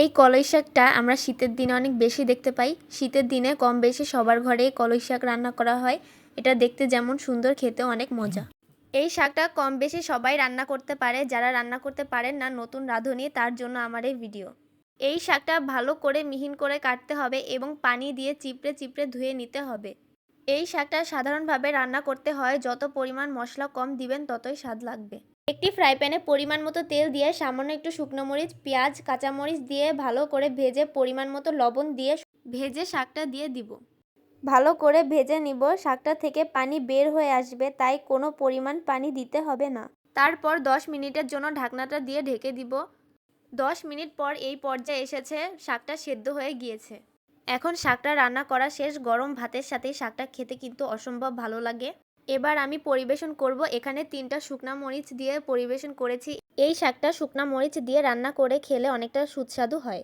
এই কলই শাকটা আমরা শীতের দিনে অনেক বেশি দেখতে পাই। শীতের দিনে কম বেশি সবার ঘরে কলই শাক রান্না করা হয়। এটা দেখতে যেমন সুন্দর, খেতেও অনেক মজা। এই শাকটা কম বেশি সবাই রান্না করতে পারে। যারা রান্না করতে পারেন না, নতুন রাঁধুনি, তার জন্য আমার এই ভিডিও। এই শাকটা ভালো করে মিহিন করে কাটতে হবে এবং পানি দিয়ে চিপড়ে চিপড়ে ধুয়ে নিতে হবে। এই শাকটা সাধারণভাবে রান্না করতে হয়, যত পরিমাণ মশলা কম দিবেন ততই স্বাদ লাগবে। একটি ফ্রাই প্যানে পরিমাণ মতো তেল দিয়ে সামান্য একটু শুকনো মরিচ, পেঁয়াজ, কাঁচামরিচ দিয়ে ভালো করে ভেজে পরিমাণ মতো লবণ দিয়ে ভেজে শাকটা দিয়ে দিব। ভালো করে ভেজে নিব। শাকটা থেকে পানি বের হয়ে আসবে, তাই কোনো পরিমাণ পানি দিতে হবে না। তারপর 10 মিনিটের জন্য ঢাকনাটা দিয়ে ঢেকে দিব। 10 মিনিট পর এই পর্যায়ে এসেছে, শাকটা সেদ্ধ হয়ে গিয়েছে। এখন শাকটা রান্না করা শেষ। গরম ভাতের সাথে শাকটা খেতে কিন্তু অসম্ভব ভালো লাগে। এবার আমি পরিবেশন করব। এখানে 3টা শুকনা মরিচ দিয়ে পরিবেশন করেছি। এই শাকটা শুকনা মরিচ দিয়ে রান্না করে খেলে অনেকটা সুস্বাদু হয়।